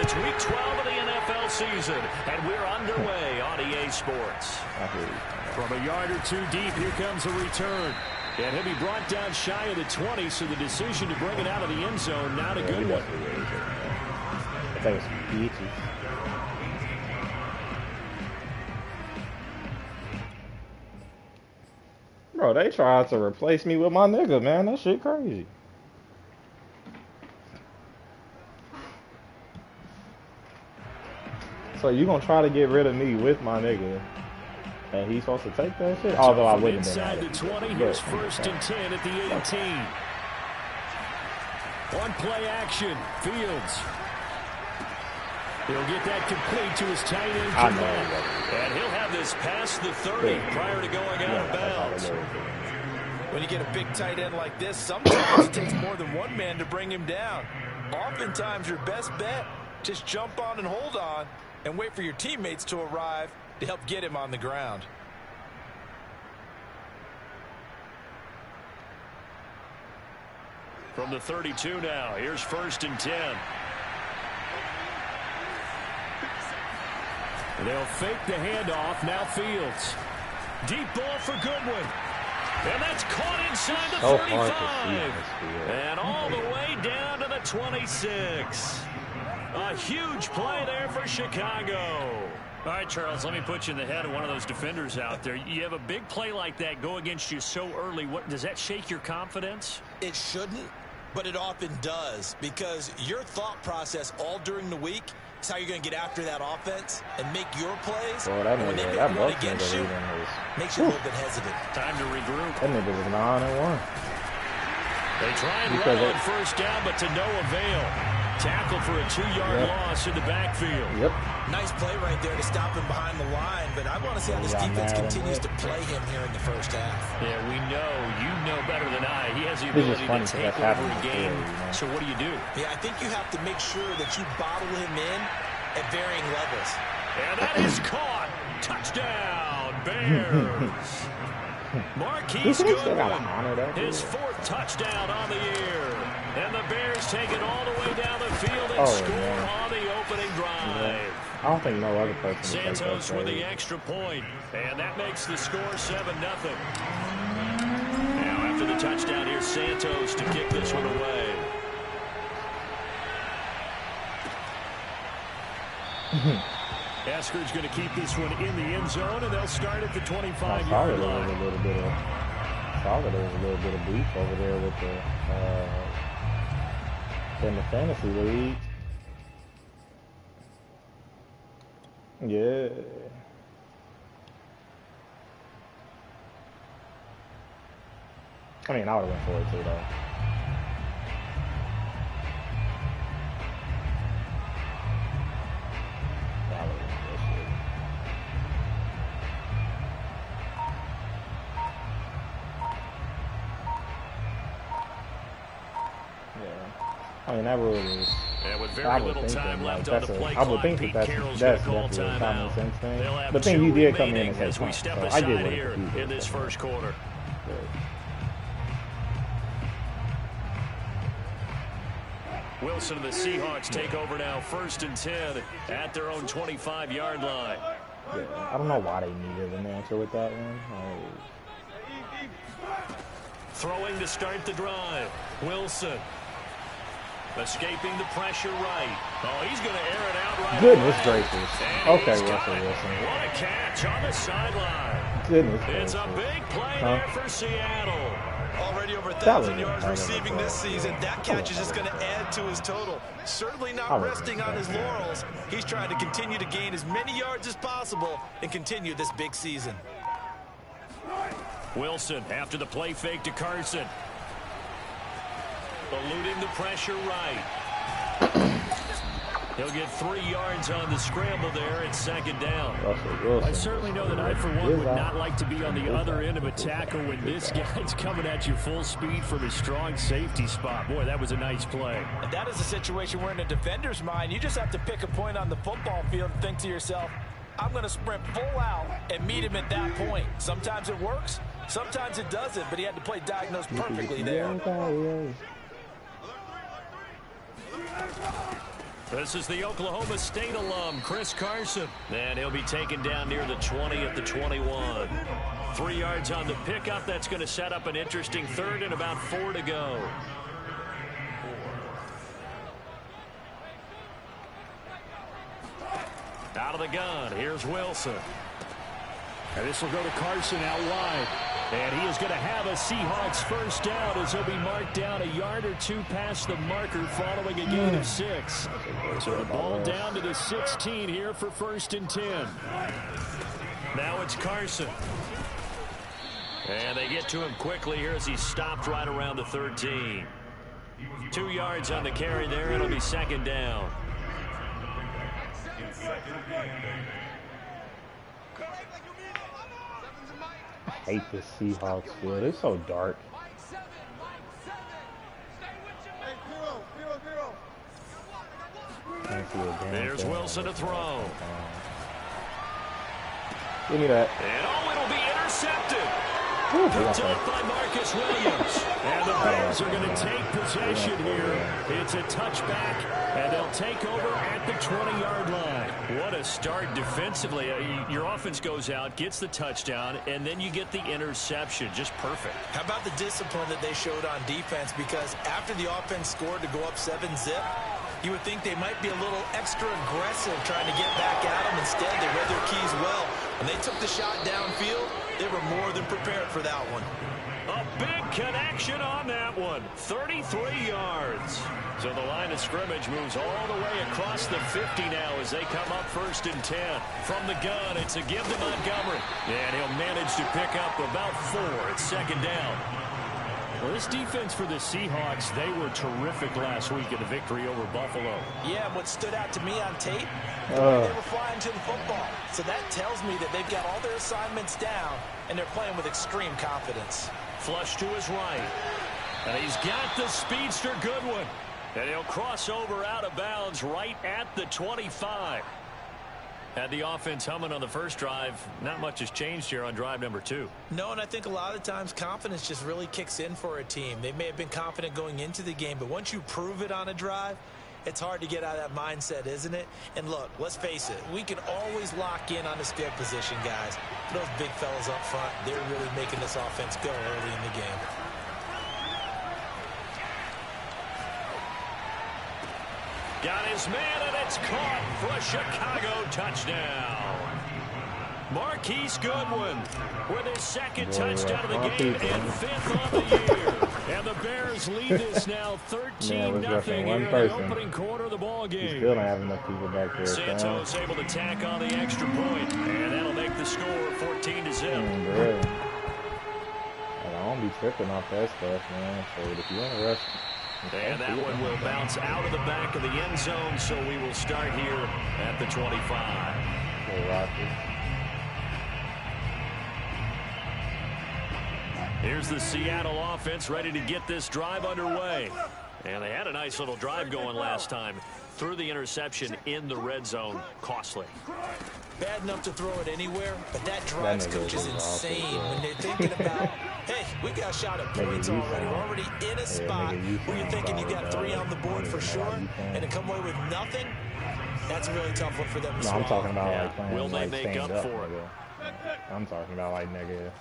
It's week 12 of the NFL season, and we're underway on EA Sports. From a yard or two deep, here comes a return. And he'll be brought down shy of the 20, so the decision to bring it out of the end zone, not a good one. I think it's peachy. Bro, they tried to replace me with my nigga, man. That shit crazy. So you gonna try to get rid of me with my nigga, and he's supposed to take that shit? Although I wouldn't have been. Inside the 20, here's 1st and 10 at the 18. One play action, Fields. He'll get that complete to his tight end, and he'll have this past the 30 prior to going out of bounds. When you get a big tight end like this, sometimes it takes more than one man to bring him down. Oftentimes, your best bet, just jump on and hold on and wait for your teammates to arrive to help get him on the ground. From the 32 now, here's 1st and 10. They'll fake the handoff. Now Fields. Deep ball for Goodwin. And that's caught inside the 35. And all the way down to the 26. A huge play there for Chicago. All right, Charles, let me put you in the head of one of those defenders out there. You have a big play like that go against you so early. What does that shake your confidence? It shouldn't, but it often does, because your thought process all during the week is how you're going to get after that offense and make your plays. Well, that when they make one against you, makes you a little bit hesitant. Time to regroup. That nigga was 9-1. They try and run on 1st down, but to no avail. Tackle for a 2-yard loss in the backfield. Yep. Nice play right there to stop him behind the line, but I want to see how this defense continues to play him here in the 1st half. Yeah, we know. You know better than I. He has the ability to take over a game. So what do you do? Yeah, I think you have to make sure that you bottle him in at varying levels. And that is caught. Touchdown, Bears. Marquise Goodwin, his 4th touchdown on the year. And the Bears take it all the way down the field and score on the opening drive. I don't think no other person Santos with the extra point, and that makes the score 7-0. Now after the touchdown, here's Santos to kick this one away. Esker's going to keep this one in the end zone, and they'll start at the 25-yard line. There was a little bit of beef over there with in the fantasy league. Yeah. I mean, I would have went for it too, though. I mean, that really is. And with very little time left on the play I would clock, think that's definitely a common sense thing. The thing you did come in and say, as we step aside here in this 1st quarter. Wilson and the Seahawks take over now, 1st and 10 at their own 25-yard line. Yeah, I don't know why they needed an answer with that one. Throwing to start the drive. Wilson. Escaping the pressure right. Oh, he's going to air it out right. Goodness gracious. Okay, Russell Wilson. What a catch on the sideline. Goodness It's gracious. a big play there for Seattle. Already over 1,000 yards receiving this season. That catch is just going to add to his total. Certainly not resting on his laurels. He's trying to continue to gain as many yards as possible and continue this big season. Wilson after the play fake to Carson. Eluding the pressure right. He'll get 3 yards on the scramble there at 2nd down. I certainly know that I, for one, would not like to be on the other end of a tackle when this guy's coming at you full speed from his strong safety spot. Boy, that was a nice play. And that is a situation where in a defender's mind, you just have to pick a point on the football field and think to yourself, I'm going to sprint full out and meet him at that point. Sometimes it works, sometimes it doesn't, but he had to play diagnosed perfectly there. This is the Oklahoma State alum, Carson. And he'll be taken down near the 20 at the 21. 3 yards on the pickup. That's going to set up an interesting third and about 4 to go. Out of the gun, here's Wilson. And this will go to Carson out wide. And he is going to have a Seahawks first down as he'll be marked down 1 yard or 2 past the marker following a gain of 6. So the ball down to the 16 here for 1st and 10. Now it's Carson. And they get to him quickly here as he stopped right around the 13. 2 yards on the carry there. It'll be 2nd down. I hate this Seahawks field. It's so dark. There's Wilson to throw. Give me that. And it'll be intercepted. Picked up by Marcus Williams. And the Bears are going to take possession here. It's a touchback, and they'll take over at the 20-yard line. What a start defensively. Your offense goes out, gets the touchdown, and then you get the interception. Just perfect. How about the discipline that they showed on defense? Because after the offense scored to go up 7-zip, you would think they might be a little extra aggressive trying to get back at them. Instead, they read their keys well. When they took the shot downfield, they were more than prepared for that one. A big connection on that one. 33 yards. So the line of scrimmage moves all the way across the 50 now as they come up 1st and 10. From the gun, it's a give to Montgomery. And he'll manage to pick up about 4 at 2nd down. Well, this defense for the Seahawks, they were terrific last week in the victory over Buffalo. Yeah, what stood out to me on tape, they were flying to the football. So that tells me that they've got all their assignments down, and they're playing with extreme confidence. Flush to his right. And he's got the speedster Goodwin. And he'll cross over out of bounds right at the 25. Had the offense humming on the first drive. Not much has changed here on drive number 2. No, and I think a lot of times confidence just really kicks in for a team. They may have been confident going into the game, but once you prove it on a drive, it's hard to get out of that mindset, isn't it? And look, let's face it, we can always lock in on the field position, guys. Those big fellas up front, they're really making this offense go early in the game. Got his man, and it's caught for a Chicago touchdown. Marquise Goodwin with his 2nd touchdown of the game and 5th on the year. And the Bears lead this now 13-0 here in the opening quarter of the ball game. Still don't have enough people back there. Santos able to tack on the extra point, and that'll make the score 14-0. I don't be tripping off that stuff, man. So if you want to rush. And that one will bounce out of the back of the end zone, so we will start here at the 25. Here's the Seattle offense ready to get this drive underway. And they had a nice little drive going last time. Threw the interception in the red zone. Costly. Bad enough to throw it anywhere, but that drives coach is insane when they're thinking about, hey, we got a shot at points already. We're already in a spot where you're thinking you got 3 on the board for sure, and to come away with nothing, that's a really tough one for them to swallow. I'm talking about like playing will they like make up for it? I'm talking about like negative.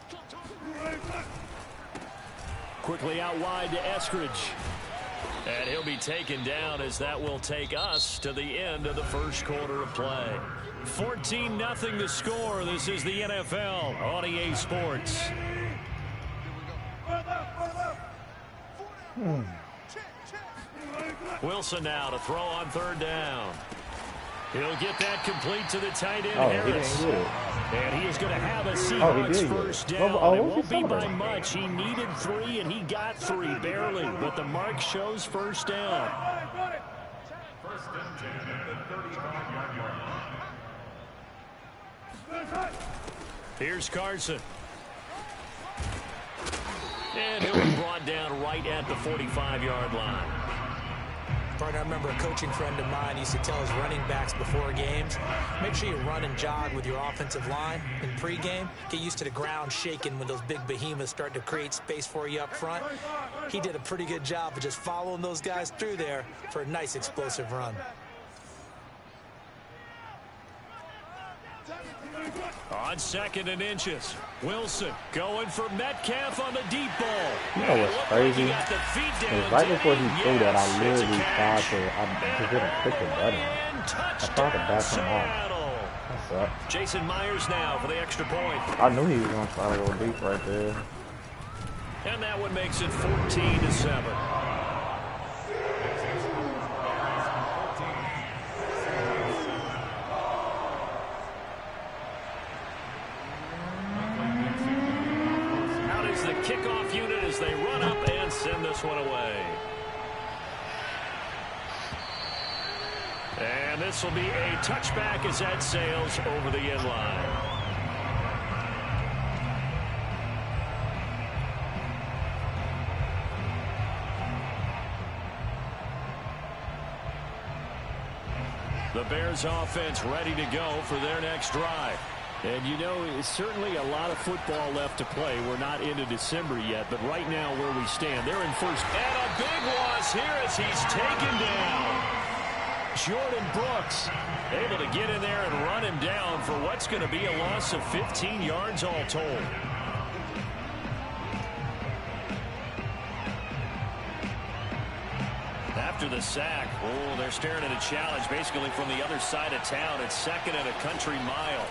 Quickly out wide to Eskridge. And he'll be taken down as that will take us to the end of the first quarter of play. 14-0 the score. This is the NFL on EA Sports. Wilson now to throw on 3rd down. He'll get that complete to the tight end, Harris. And he is going to have a Seahawks first down. It won't be by much. He needed 3, and he got 3, barely. But the mark shows first down. Here's Carson. And he'll be brought down right at the 45-yard line. Partner, I remember a coaching friend of mine used to tell his running backs before games, make sure you run and jog with your offensive line in pregame. Get used to the ground shaking when those big behemoths start to create space for you up front. He did a pretty good job of just following those guys through there for a nice explosive run. On 2nd and inches, Wilson going for Metcalf on the deep ball. You know what's crazy? Is right before he threw that, I literally tried to, I just didn't click the button. I tried to back him off. That sucks. Jason Myers now for the extra point. I knew he was going to try to go deep right there. And that one makes it 14-7. The kickoff unit as they run up and send this one away. And this will be a touchback as that sails over the end line. The Bears offense ready to go for their next drive. And, you know, it's certainly a lot of football left to play. We're not into December yet, but right now where we stand, they're in first. And a big loss here as he's taken down. Jordan Brooks able to get in there and run him down for what's going to be a loss of 15 yards all told. After the sack, oh, they're staring at a challenge basically from the other side of town. It's 2nd and a country mile.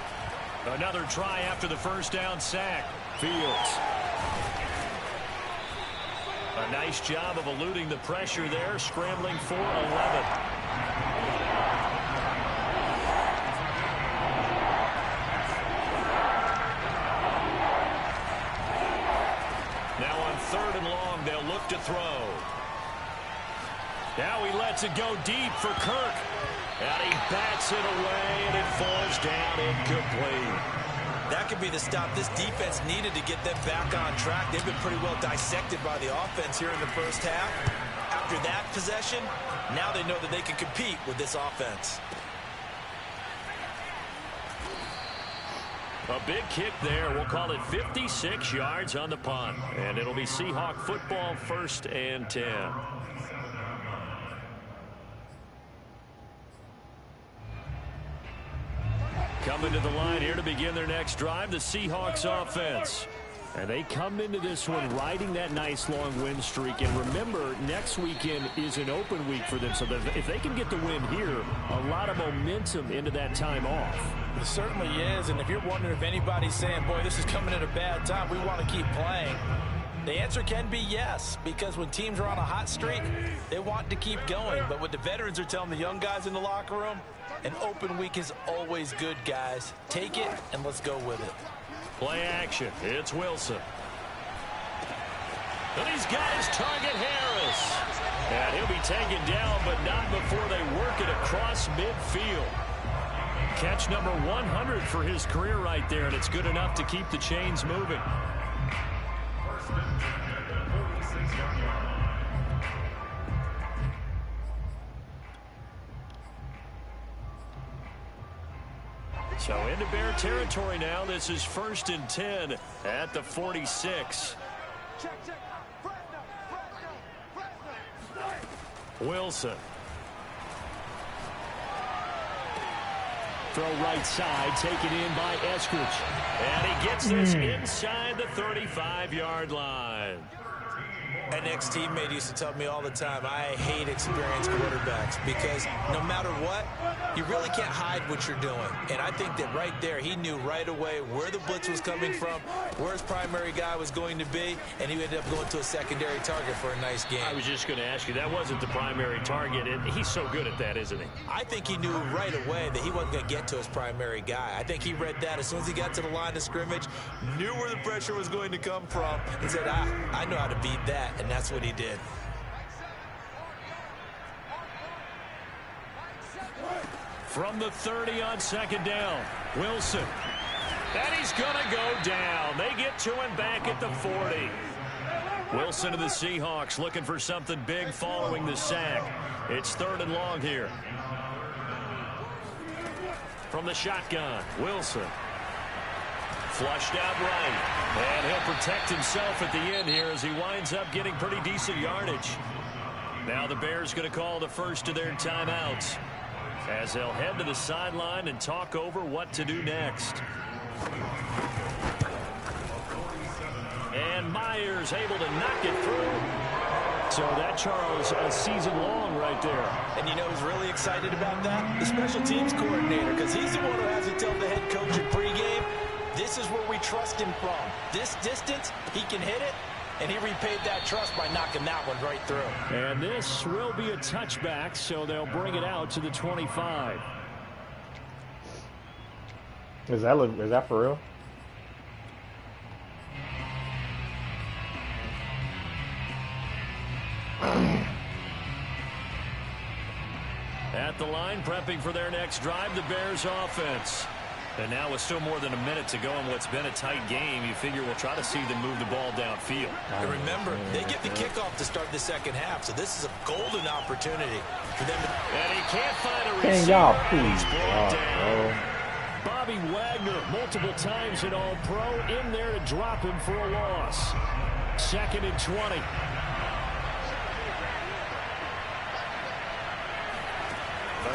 Another try after the first down sack. Fields. A nice job of eluding the pressure there, scrambling for 11. Now on 3rd and long, they'll look to throw. Now he lets it go deep for Kirk. And he bats it away, and it falls down incomplete. That could be the stop this defense needed to get them back on track. They've been pretty well dissected by the offense here in the first half. After that possession, now they know that they can compete with this offense. A big kick there. We'll call it 56 yards on the punt. And it'll be Seahawk football, 1st and 10. Coming to the line here to begin their next drive, the Seahawks offense. And they come into this one riding that nice long win streak. And remember, next weekend is an open week for them. So that if they can get the win here, a lot of momentum into that time off. It certainly is. And if you're wondering if anybody's saying, boy, this is coming at a bad time, we want to keep playing, the answer can be yes, because when teams are on a hot streak, they want to keep going. But what the veterans are telling the young guys in the locker room, an open week is always good, guys. Take it, and let's go with it. Play action. It's Wilson. And he's got his target, Harris. And he'll be taken down, but not before they work it across midfield. Catch number 100 for his career right there, and it's good enough to keep the chains moving. So into Bear territory now. This is 1st and 10 at the 46. Wilson. Throw right side, taken in by Eskridge. And he gets this inside the 35-yard line. An ex-teammate used to tell me all the time, I hate experienced quarterbacks because no matter what, you really can't hide what you're doing. And I think that right there, he knew right away where the blitz was coming from, where his primary guy was going to be, and he ended up going to a secondary target for a nice game. I was just going to ask you, that wasn't the primary target, and he's so good at that, isn't he? I think he knew right away that he wasn't going to get to his primary guy. I think he read that as soon as he got to the line of scrimmage, knew where the pressure was going to come from, and said, I know how to beat that. And that's what he did. From the 30 on 2nd down, Wilson. And he's going to go down. They get to him back at the 40. Wilson of the Seahawks looking for something big following the sack. It's 3rd and long here. From the shotgun, Wilson. Flushed out right, and he'll protect himself at the end here as he winds up getting pretty decent yardage. Now the Bears going to call the first of their timeouts. as they'll head to the sideline and talk over what to do next. And Myers able to knock it through. So that, Charles, a season long right there. And you know who's really excited about that? The special teams coordinator, because he's the one who has to tell the head coach in pregame, this is where we trust him from. This distance, he can hit it, and he repaid that trust by knocking that one right through. And this will be a touchback, so they'll bring it out to the 25. Is that for real? At the line, prepping for their next drive, the Bears offense. And now with still more than a minute to go in what's been a tight game, you figure we'll try to see them move the ball downfield. And remember, they get the kickoff to start the second half, so this is a golden opportunity for them to... And he can't find a receiver. Can y'all please Bobby Wagner, multiple times an All-Pro, in there to drop him for a loss. 2nd and 20.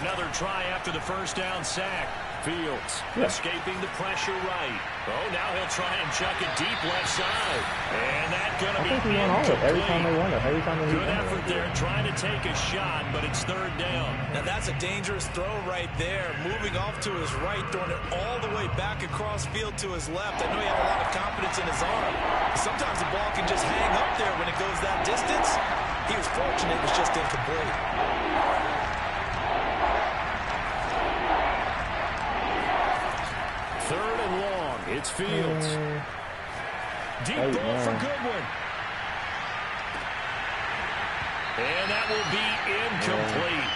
Another try after the first down sack. Fields escaping the pressure right. Oh, now he'll try and chuck it deep left side. And that's going to be incomplete. Every time they won it. Good effort there trying to take a shot, but it's 3rd down. Now that's a dangerous throw right there. Moving off to his right, throwing it all the way back across field to his left. I know he had a lot of confidence in his arm. Sometimes the ball can just hang up there when it goes that distance. He was fortunate it was just incomplete. It's Fields. Deep ball for Goodwin. And that will be incomplete.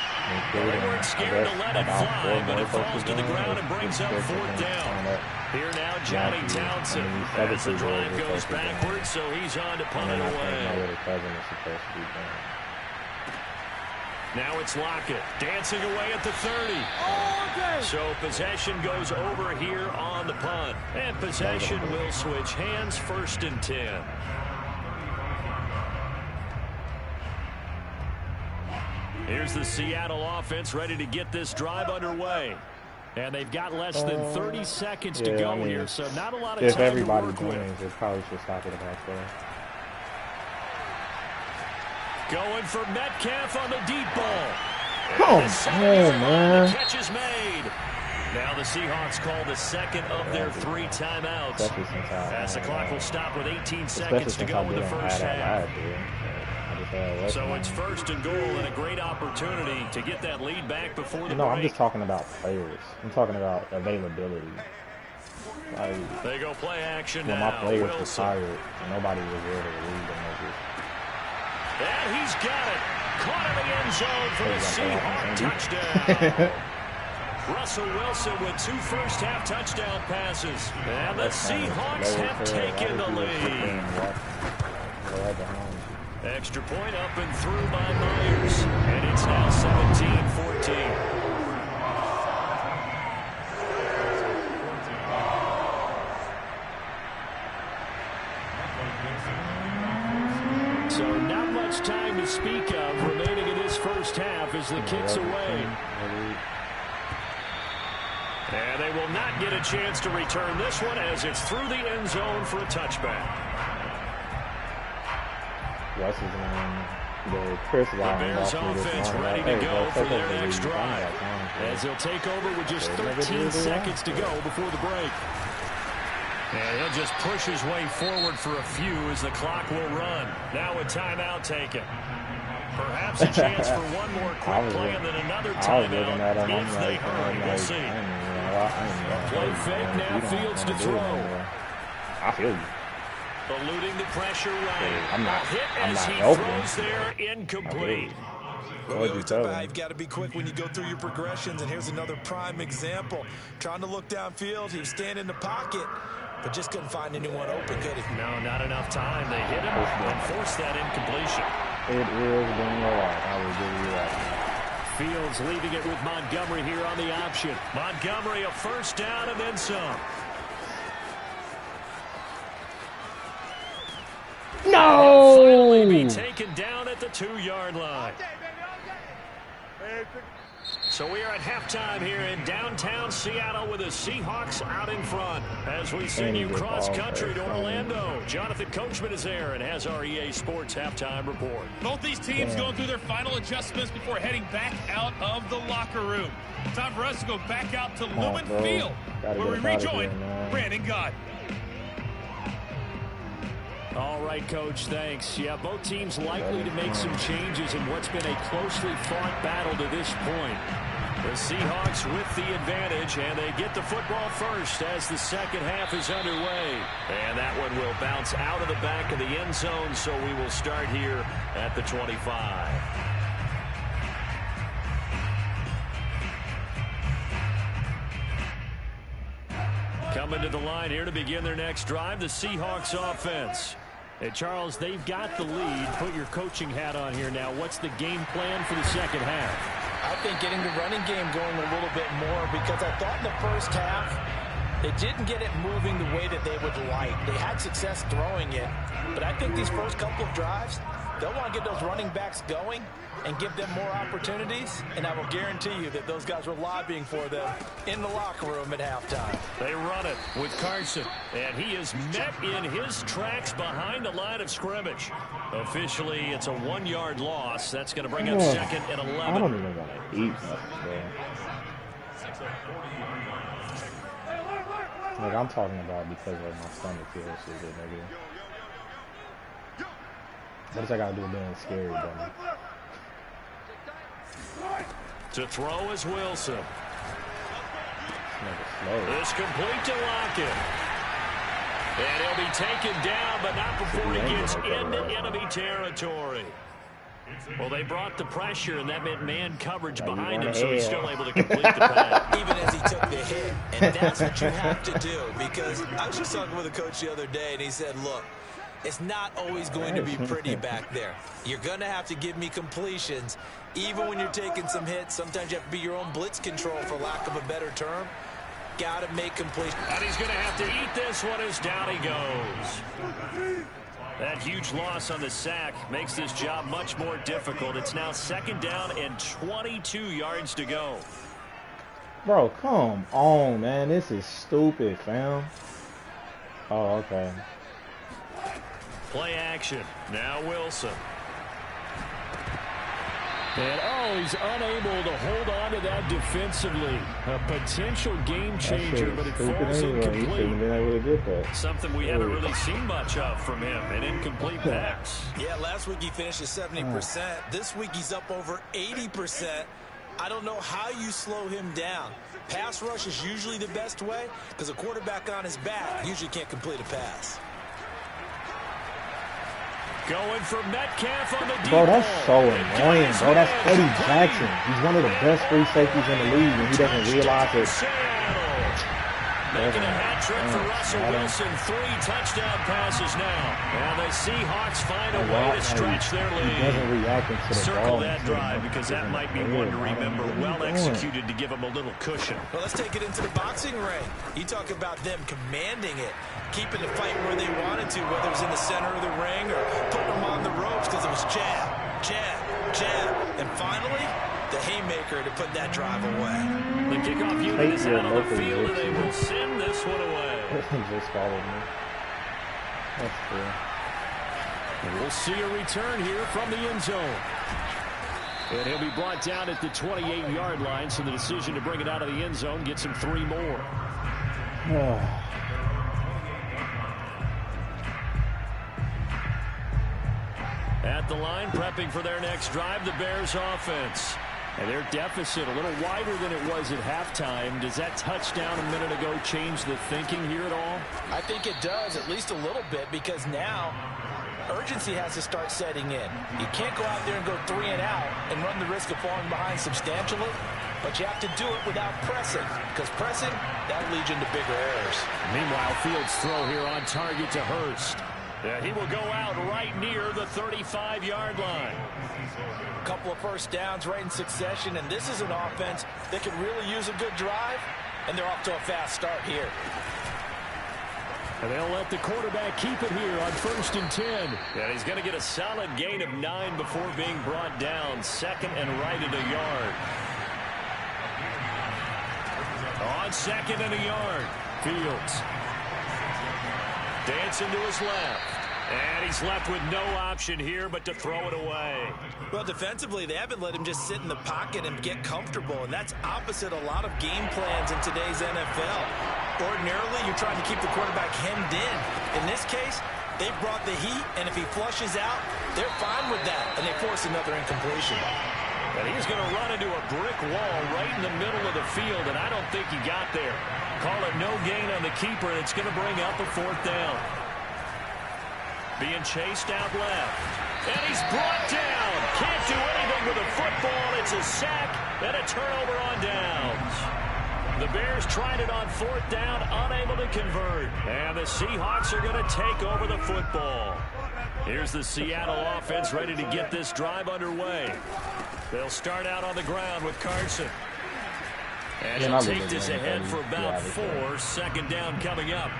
They weren't scared to let it fly, but it falls to the ground and brings up 4th down. Here now, Johnny Townsend. As the drive goes backwards, so he's on to punt it away. Now it's Lockett dancing away at the 30. So possession goes over here on the punt. And possession will switch hands, 1st and 10. Here's the Seattle offense ready to get this drive underway. And they've got less than 30 seconds to go here, so not a lot of time everybody to work with. They probably should stop it about there. Going for Metcalf on the deep ball. Come on, man. The catch is made. Now the Seahawks call the 2nd of their 3 timeouts. As the clock will stop with 18 seconds to go in the first half. So it's 1st and goal and a great opportunity to get that lead back before the break. I'm just talking about players. I'm talking about availability. Like, they go play action when now. my players were tired, nobody was there to relieve them of it. And he's got it. Caught in the end zone for the Seahawks touchdown. Russell Wilson with 2 first-half touchdown passes. And the Seahawks have taken the lead. Extra point up and through by Myers. And it's now 17-14. So not much time to speak of remaining in this first half as the kick's away. And they will not get a chance to return this one as it's through the end zone for a touchback. What's his name? The Bears offense ready to go for their next drive. As they'll take over with just 13 seconds to go before the break. And he'll just push his way forward for a few as the clock will run. Now a timeout taken. Perhaps a chance for one more quick play and then another timeout if they hurry. We'll see. Play fake, now Fields to throw. I feel you. Eluding the pressure right. I'm not throws there, incomplete. Well, we always talk about how you've got to be quick when you go through your progressions, and here's another prime example. Trying to look downfield, he was standing in the pocket, but just couldn't find anyone open, could he? No, not enough time. They hit him and forced that incompletion. It is being right. I will give you that. Fields leaving it with Montgomery here on the option. Montgomery a first down and then some. No! Finally be taken down at the 2-yard line. So we are at halftime here in downtown Seattle with the Seahawks out in front. As we send you cross-country to Orlando, Jonathan Coachman is there and has our EA Sports halftime report. Both these teams going through their final adjustments before heading back out of the locker room. Time for us to go back out to Lumen Field, where we rejoin Brandon Gott. All right, Coach, thanks. Yeah, both teams likely to make some changes in what's been a closely fought battle to this point. The Seahawks with the advantage, and they get the football first as the second half is underway. And that one will bounce out of the back of the end zone, so we will start here at the 25. Coming to the line here to begin their next drive, the Seahawks offense. Hey, Charles, they've got the lead. Put your coaching hat on here now. What's the game plan for the second half? I think getting the running game going a little bit more, because I thought in the first half they didn't get it moving the way that they would like. They had success throwing it, but I think these first couple of drives, they'll want to get those running backs going and give them more opportunities, and I will guarantee you that those guys were lobbying for them in the locker room at halftime. They run it with Carson, and he is met in his tracks behind the line of scrimmage. Officially, it's a 1-yard loss. That's going to bring up second and 11. I don't even want to eat nothing, bro. Like, I'm talking about because of my stomach feels so good, nigga. What does I got to do with being scary, bro? To throw is Wilson. It's complete to Lockett. And he'll be taken down, but not before he gets into enemy territory. Well, they brought the pressure, and that meant man coverage behind him, so he's still able to complete the pass. Even as he took the hit. And that's what you have to do, because I was just talking with a coach the other day, and he said, look, it's not always going to be pretty back there. You're going to have to give me completions. Even when you're taking some hits, sometimes you have to be your own blitz control, for lack of a better term. Got to make completions. And he's going to have to eat this one as down he goes. That huge loss on the sack makes this job much more difficult. It's now second down and 22 yards to go. Bro, come on, man. This is stupid, fam. Oh, okay. Play action. Now Wilson. And, he's unable to hold on to that defensively. A potential game changer, but it falls incomplete. Something we haven't really seen much of from him, an incomplete pass. Yeah, last week he finished at 70%. This week he's up over 80%. I don't know how you slow him down. Pass rush is usually the best way, because a quarterback on his back usually can't complete a pass. Going for Metcalf on the deep ball. Bro, that's so annoying, bro. That's Eddie Jackson. He's one of the best free safeties in the league, and he doesn't realize it. Making a hat trick for Russell Wilson. 3 touchdown passes now. And the Seahawks find a way to stretch their lead. He doesn't react to the Circle ball. that drive, because that might be one to remember. Well executed to give him a little cushion. Well, let's take it into the boxing ring. You talk about them commanding it, keeping the fight where they wanted to, whether it was in the center of the ring or putting them on the ropes, because it was jab, jab, jab. And finally, the haymaker to put that drive away. The kickoff unit is out on the field, and they will send this one away. He just followed me. That's cool. And we'll see a return here from the end zone. And he'll be brought down at the 28-yard line, so the decision to bring it out of the end zone gets him 3 more. At the line, prepping for their next drive, the Bears offense. And their deficit a little wider than it was at halftime. Does that touchdown a minute ago change the thinking here at all? I think it does, at least a little bit, because now urgency has to start setting in. You can't go out there and go 3 and out and run the risk of falling behind substantially, but you have to do it without pressing, because pressing, that'll lead you into bigger errors. Meanwhile, Fields' throw here on target to Hurst. Yeah, he will go out right near the 35-yard line. A couple of first downs right in succession, and this is an offense that could really use a good drive, and they're off to a fast start here. And they'll let the quarterback keep it here on 1st and 10. And he's going to get a solid gain of 9 before being brought down. Second and right at a yard. On second and a yard, Fields. Dancing to his left. And he's left with no option here but to throw it away. Well, defensively, they haven't let him just sit in the pocket and get comfortable, and that's opposite a lot of game plans in today's NFL. Ordinarily, you're trying to keep the quarterback hemmed in. In this case, they brought the heat, and if he flushes out, they're fine with that, and they force another incompletion. And he's going to run into a brick wall right in the middle of the field, and I don't think he got there. Call it no gain on the keeper, and it's going to bring up a 4th down. Being chased out left. And he's brought down. Can't do anything with a football. It's a sack and a turnover on downs. The Bears tried it on 4th down, unable to convert. And the Seahawks are going to take over the football. Here's the Seattle offense ready to get this drive underway. They'll start out on the ground with Carson. And he'll take this ahead for about 4. 2nd down coming up.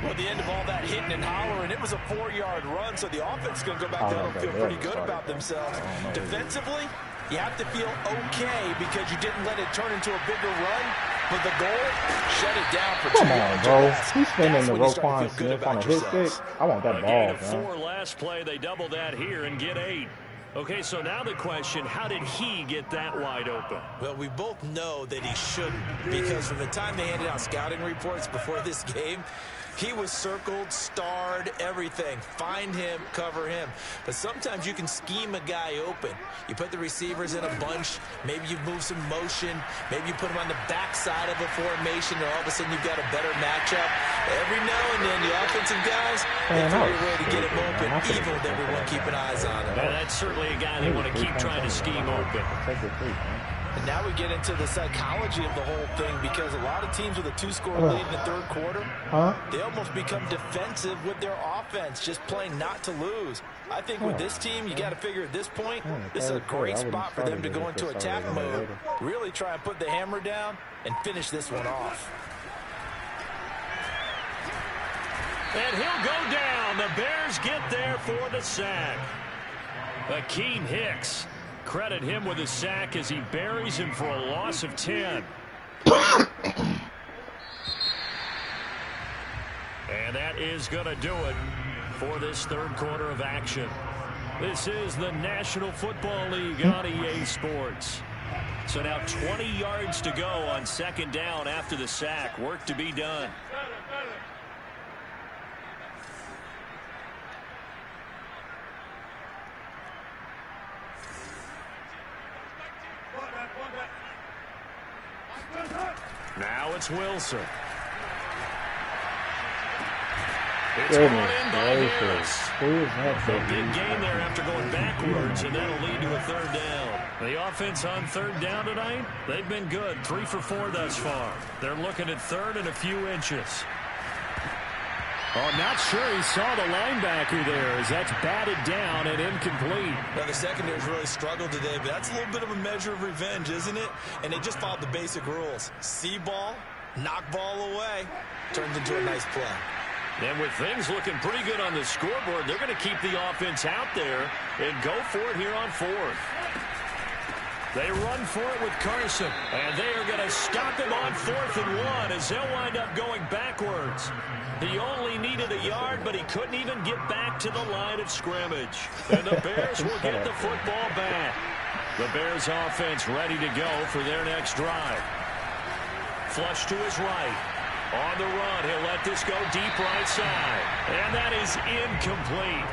Well, at the end of all that hitting and hollering, it was a 4-yard run, so the offense is going to go back down and feel pretty good about themselves. Defensively, you have to feel okay because you didn't let it turn into a bigger run, but the goal, shut it down for 2 yards. Come on, bro. He's spinning the Roquan Smith on a hit stick. I want that ball, man. 4 last play, they double that here and get 8. Okay, so now the question, how did he get that wide open? Well, we both know that he shouldn't, because from the time they handed out scouting reports before this game, he was circled, starred, everything. Find him, cover him. But sometimes you can scheme a guy open. You put the receivers in a bunch. Maybe you move some motion. Maybe you put him on the backside of a formation, and all of a sudden you've got a better matchup. Every now and then, the offensive guys, they find a way to get him open, even with everyone keeping eyes on him. Yeah, that's certainly a guy they want to keep trying to scheme open. And now we get into the psychology of the whole thing, because a lot of teams with a 2-score lead in the 3rd quarter, they almost become defensive with their offense, just playing not to lose. I think with this team, you got to figure at this point, this is a great spot for them to go into attack mode, really try and put the hammer down and finish this one off. And he'll go down. The Bears get there for the sack. Akeem Hicks. Credit him with a sack as he buries him for a loss of 10. And that is going to do it for this 3rd quarter of action. This is the National Football League on EA Sports. So now 20 yards to go on 2nd down after the sack. Work to be done. Now it's Wilson. It's brought in by Harris. A big gain there after going backwards, and that'll lead to a 3rd down. The offense on 3rd down tonight, they've been good. 3 for 4 thus far. They're looking at 3rd and a few inches. Oh, not sure he saw the linebacker there as that's batted down and incomplete. Well, the secondary's really struggled today, but that's a little bit of a measure of revenge, isn't it? And they just followed the basic rules. See ball, knock ball away, turns into a nice play. And with things looking pretty good on the scoreboard, they're going to keep the offense out there and go for it here on 4th. They run for it with Carson, and they are going to stop him on 4th and 1 as they'll wind up going backwards. He only needed a yard, but he couldn't even get back to the line of scrimmage. And the Bears will get the football back. The Bears offense ready to go for their next drive. Flush to his right. On the run, he'll let this go deep right side. And that is incomplete.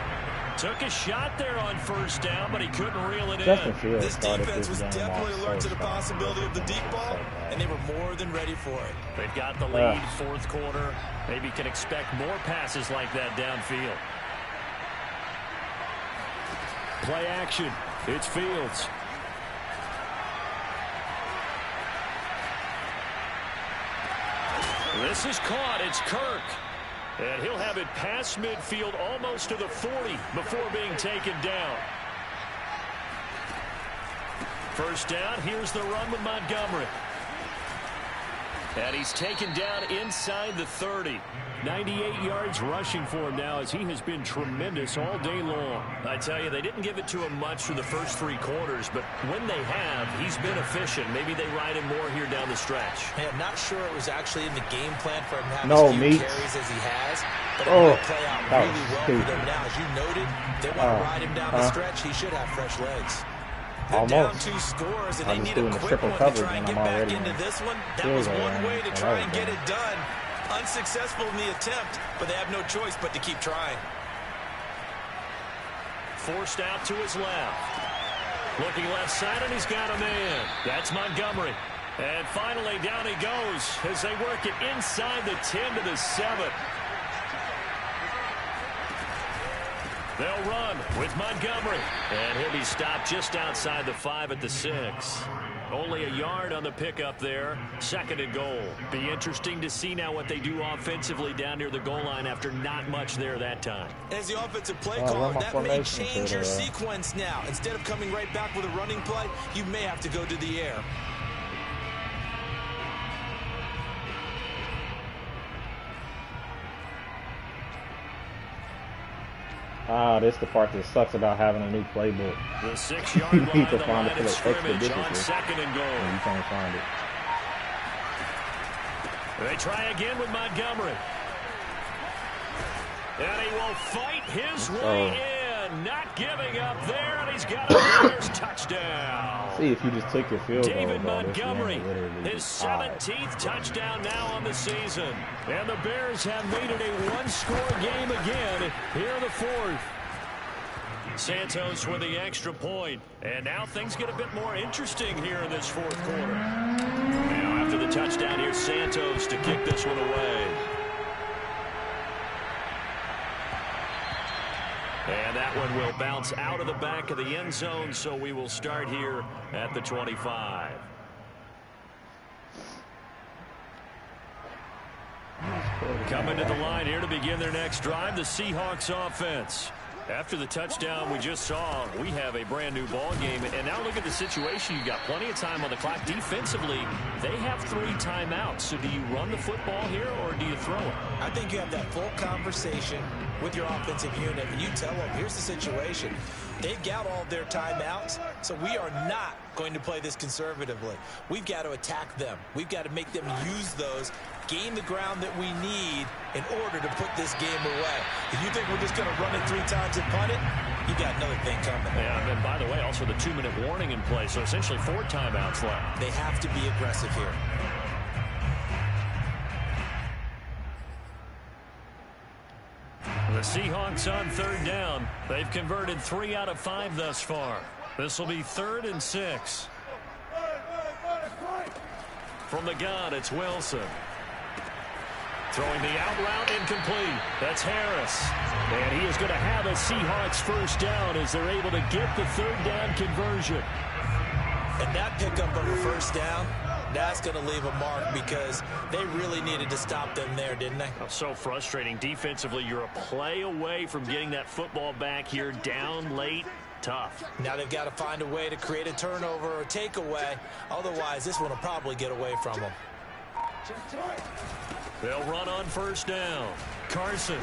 Took a shot there on 1st down, but he couldn't reel it in. This defense was definitely alert to the possibility of the deep ball, and they were more than ready for it. They've got the lead, 4th quarter. Maybe can expect more passes like that downfield. Play action. It's Fields. This is caught. It's Kirk. And he'll have it past midfield almost to the 40 before being taken down. 1st down. Here's the run with Montgomery. And he's taken down inside the 30. 98 yards rushing for him now, as he has been tremendous all day long. I tell you, they didn't give it to him much for the first 3 quarters, but when they have, he's been efficient. Maybe they ride him more here down the stretch. Hey, I'm not sure it was actually in the game plan for him to have as few carries as he has, but it will play out really well for them now. As you noted, they want to ride him down the stretch. He should have fresh legs. They're down 2 scores, and they need a quick one to try and get back into this one. That was one way to try and get it done. Unsuccessful in the attempt, but they have no choice but to keep trying. Forced out to his left. Looking left side, and he's got a man. That's Montgomery. And finally, down he goes as they work it inside the 10 to the 7. They'll run with Montgomery. And he'll be stopped just outside the 5 at the 6. Only a yard on the pickup there. 2nd and goal. Be interesting to see now what they do offensively down near the goal line after not much there that time. As the offensive play caller, that may change your sequence now. Instead of coming right back with a running play, you may have to go to the air. This is the part that sucks about having a new playbook. The 6-yard line, you can the find line it of scrimmage on expeditiously. 2nd and goal. And you can't find it. They try again with Montgomery. And he will fight his way in. Not giving up there, and he's got a Bears touchdown. See, if you just took your field goal, David Montgomery, his 17th touchdown now on the season. And the Bears have made it a 1-score game again here in the 4th. Santos with the extra point. And now things get a bit more interesting here in this 4th quarter. Now after the touchdown, here's Santos to kick this one away. And that one will bounce out of the back of the end zone, so we will start here at the 25. Coming to the line here to begin their next drive, the Seahawks offense. After the touchdown we just saw, we have a brand new ball game. And now look at the situation. You've got plenty of time on the clock. Defensively, they have 3 timeouts. So do you run the football here or do you throw it? I think you have that full conversation with your offensive unit, and you tell them, here's the situation. They've got all their timeouts, so we are not going to play this conservatively. We've got to attack them. We've got to make them use those, gain the ground that we need in order to put this game away. If you think we're just going to run it 3 times and punt it, you got another thing coming. Yeah, and by the way, also the 2-minute warning in play, so essentially 4 timeouts left. They have to be aggressive here. The Seahawks on 3rd down. They've converted 3 out of 5 thus far. This will be 3rd and 6. From the gun, it's Wilson. Throwing the out route, incomplete. That's Harris. And he is going to have a Seahawks 1st down as they're able to get the 3rd down conversion. And that pickup of a 1st down, that's going to leave a mark because they really needed to stop them there, didn't they? So frustrating. Defensively, you're a play away from getting that football back here down late. Tough. Now they've got to find a way to create a turnover or takeaway. Otherwise, this one will probably get away from them. They'll run on 1st down. Carson.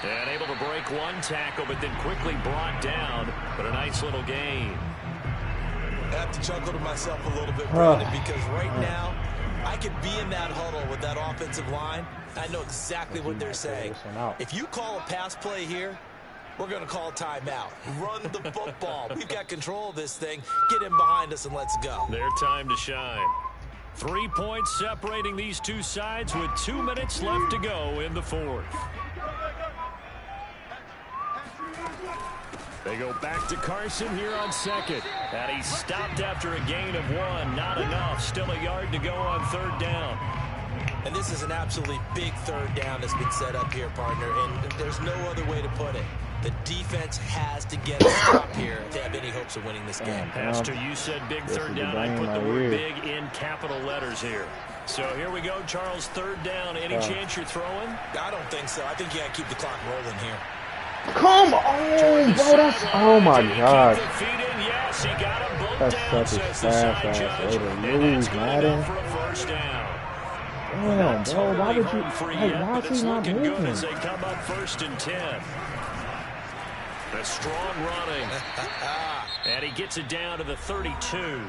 And able to break 1 tackle, but then quickly brought down. But a nice little gain. I have to chuckle to myself a little bit, Brandon, because right now I could be in that huddle with that offensive line. I know exactly what they're saying. If you call a pass play here, we're going to call a timeout. Run the football. We've got control of this thing. Get in behind us and let's go. Their time to shine. 3 points separating these two sides with 2 minutes left to go in the 4th. They go back to Carson here on 2nd. And he's stopped after a gain of 1. Not enough. Still a yard to go on 3rd down. And this is an absolutely big 3rd down that's been set up here, partner. And there's no other way to put it. The defense has to get a stop here if they have any hopes of winning this game. Pastor, you said big 3rd down. I put the word big in capital letters here. So here we go, Charles. 3rd down. Any chance you're throwing? I don't think so. I think you got to keep the clock rolling here. Come on, bro. That's, oh, my God. Yes, he got them both that's down, such a fast-ass way to lose, Madden. Damn, bro, why would you, why is he not moving? As they come up 1st and 10. A strong running. And he gets it down to the 32.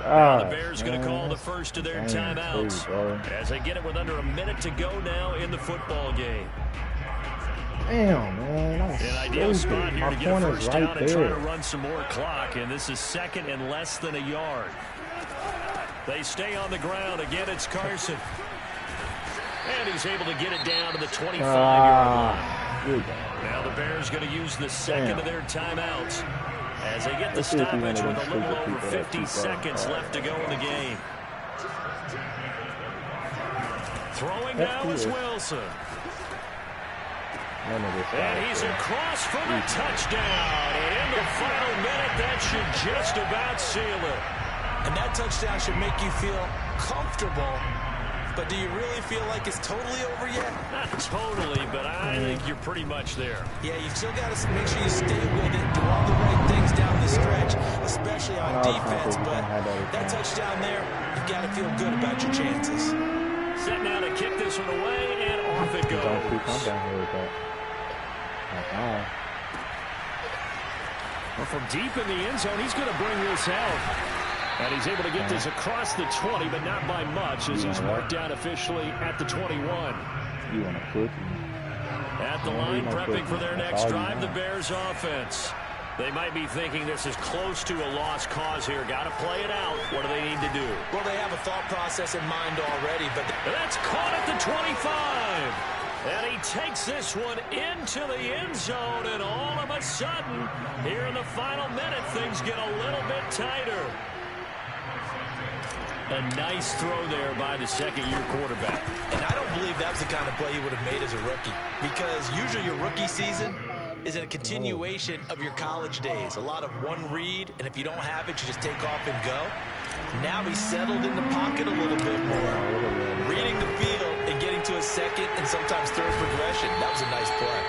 Now the Bears going to call the first of their timeouts as they get it with under a minute to go now in the football game. Damn, man, that's an ideal spot here to get a first right down and try to run some more clock, and this is 2nd and less than a yard. They stay on the ground. Again, it's Carson. And he's able to get it down to the 25-yard line. Now the Bears going to use the second of their timeouts as they get the stoppage with a little over 50 seconds left to go in the game. Throwing now is Wilson. And he's across for the touchdown. And in the final minute, that should just about seal it. And that touchdown should make you feel comfortable. But do you really feel like it's totally over yet? Not totally, but I think you're pretty much there. Yeah, you still got to make sure you stay with it, do all the right things down the stretch, especially on defense. But that touchdown there, you got to feel good about your chances. Set now to kick this one away, and off it goes. Don't keep on down here with that. Well, from deep in the end zone, he's going to bring this out. And he's able to get this across the 20, but not by much, as he's marked down officially at the 21. You want a cookie? At the line, prepping for their next drive, the Bears offense. They might be thinking this is close to a lost cause here. Got to play it out. What do they need to do? Well, they have a thought process in mind already, but that's caught at the 25. And he takes this one into the end zone, and all of a sudden, here in the final minute, things get a little bit tighter. A nice throw there by the second-year quarterback. And I don't believe that was the kind of play he would have made as a rookie, because usually your rookie season is a continuation of your college days. A lot of one read, and if you don't have it, you just take off and go. Now he's settled in the pocket a little bit more, reading the field and getting to a second and sometimes third progression. That was a nice play.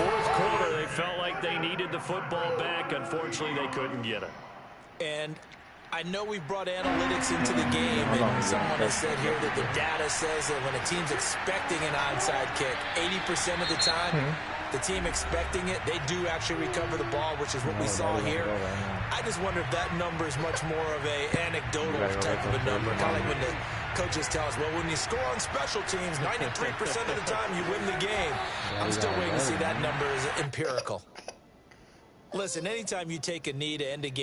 Fourth quarter, they felt like they needed the football back. Unfortunately, they couldn't get it. And I know we've brought analytics into the game, and someone has said here that the data says that when a team's expecting an onside kick, 80% of the time, the team expecting it, they do actually recover the ball, which is what we saw here. I just wonder if that number is much more of a anecdotal type of a number, kind of like when the coaches tell us, well, when you score on special teams, 93% of the time you win the game. I'm still waiting to see that number as empirical. Listen, anytime you take a knee to end a game,